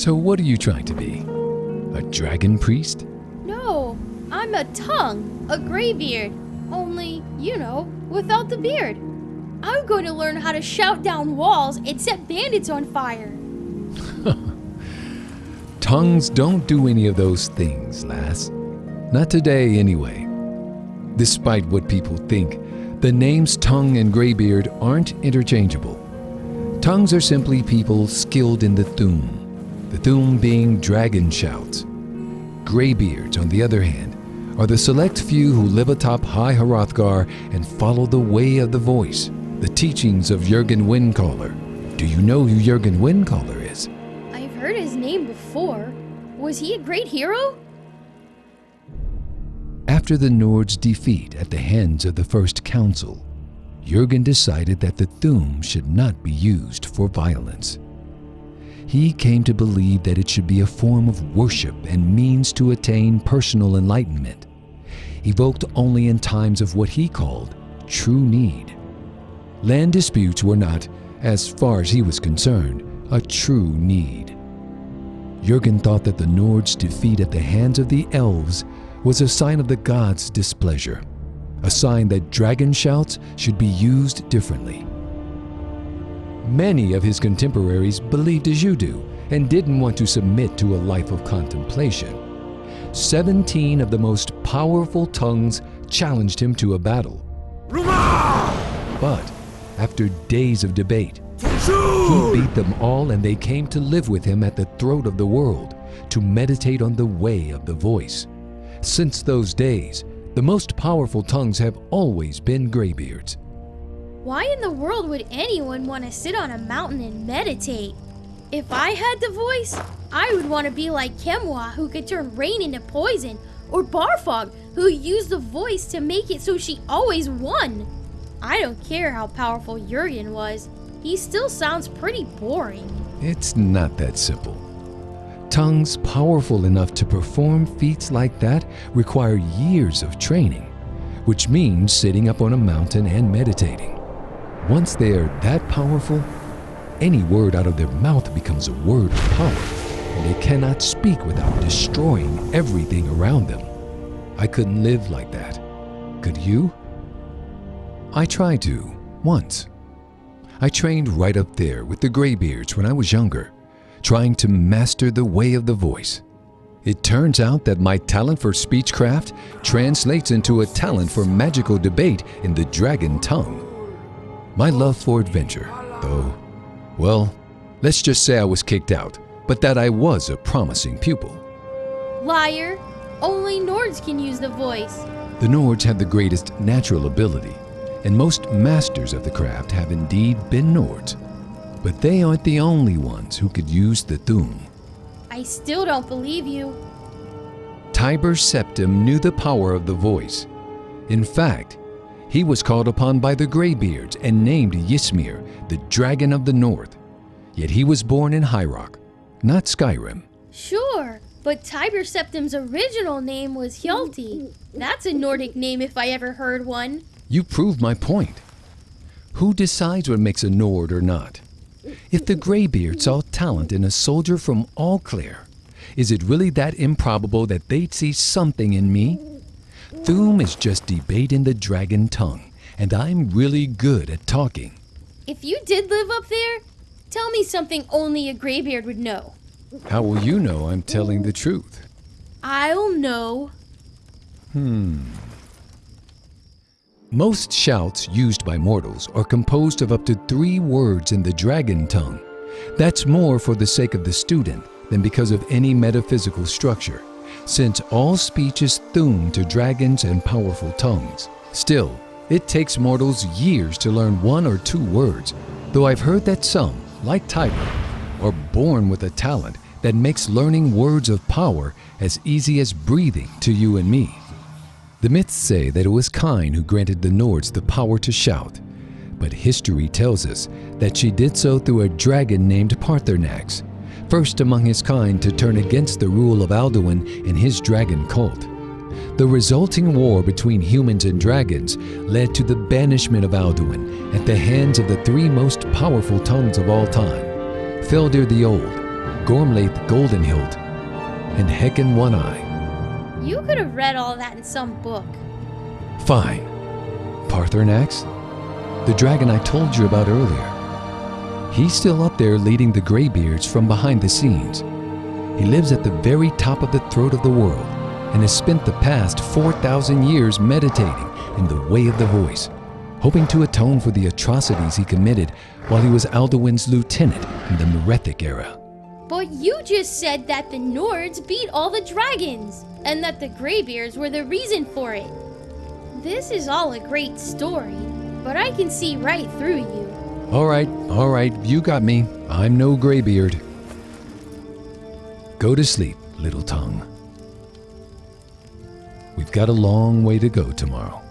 So what are you trying to be? A dragon priest? No, I'm a tongue, a graybeard. Only, without the beard. I'm going to learn how to shout down walls and set bandits on fire. Tongues don't do any of those things, lass. Not today, anyway. Despite what people think, the names Tongue and Greybeard aren't interchangeable. Tongues are simply people skilled in the Thu'um, the Thu'um being dragon shouts. Greybeards, on the other hand, are the select few who live atop High Hrothgar and follow the way of the voice, the teachings of Jurgen Windcaller. Do you know who Jurgen Windcaller is? I've heard his name before. Was he a great hero? After the Nord's defeat at the hands of the First Council, Jurgen decided that the Thu'um should not be used for violence. He came to believe that it should be a form of worship and means to attain personal enlightenment, evoked only in times of what he called true need. Land disputes were not, as far as he was concerned, a true need. Jurgen thought that the Nord's defeat at the hands of the elves was a sign of the gods' displeasure, a sign that dragon shouts should be used differently. Many of his contemporaries believed as you do and didn't want to submit to a life of contemplation. 17 of the most powerful tongues challenged him to a battle. But after days of debate, he beat them all and they came to live with him at the throat of the world to meditate on the way of the voice. Since those days, the most powerful tongues have always been graybeards. Why in the world would anyone want to sit on a mountain and meditate? If I had the voice, I would want to be like Kemwa, who could turn rain into poison, or Barfog, who used the voice to make it so she always won. I don't care how powerful Jurgen was. He still sounds pretty boring. It's not that simple. Tongues powerful enough to perform feats like that require years of training, which means sitting up on a mountain and meditating. Once they are that powerful, any word out of their mouth becomes a word of power, and they cannot speak without destroying everything around them. I couldn't live like that. Could you? I tried to, once. I trained right up there with the graybeards when I was younger, trying to master the way of the voice. It turns out that my talent for speechcraft translates into a talent for magical debate in the dragon tongue. My love for adventure, though, well, let's just say I was kicked out, but that I was a promising pupil. Liar! Only Nords can use the voice. The Nords have the greatest natural ability, and most masters of the craft have indeed been Nords. But they aren't the only ones who could use the Thu'um. I still don't believe you. Tiber Septim knew the power of the voice. In fact, he was called upon by the Greybeards and named Ysmir, the Dragon of the North. Yet he was born in High Rock, not Skyrim. Sure, but Tiber Septim's original name was Hjalti. That's a Nordic name if I ever heard one. You proved my point. Who decides what makes a Nord or not? If the Greybeard saw talent in a soldier from Allclear, is it really that improbable that they'd see something in me? Thu'um is just debate in the dragon tongue, and I'm really good at talking. If you did live up there, tell me something only a graybeard would know. How will you know I'm telling the truth? I'll know. Most shouts used by mortals are composed of up to 3 words in the dragon tongue. That's more for the sake of the student than because of any metaphysical structure, since all speech is Thu'um to dragons and powerful tongues. Still, it takes mortals years to learn 1 or 2 words, though I've heard that some, like Tiber, are born with a talent that makes learning words of power as easy as breathing to you and me. The myths say that it was Kine who granted the Nords the power to shout, but history tells us that she did so through a dragon named Parthernax, first among his kind to turn against the rule of Alduin and his dragon cult. The resulting war between humans and dragons led to the banishment of Alduin at the hands of the 3 most powerful tongues of all time, Feldir the Old, Gormlaith Goldenhilt, and Heckin One Eye. You could have read all that in some book. Fine. Parthurnax? The dragon I told you about earlier. He's still up there leading the Greybeards from behind the scenes. He lives at the very top of the throat of the world and has spent the past 4,000 years meditating in the way of the voice, hoping to atone for the atrocities he committed while he was Alduin's lieutenant in the Merethic era. But you just said that the Nords beat all the dragons, and that the Greybeards were the reason for it. This is all a great story, but I can see right through you. All right, you got me. I'm no Greybeard. Go to sleep, little tongue. We've got a long way to go tomorrow.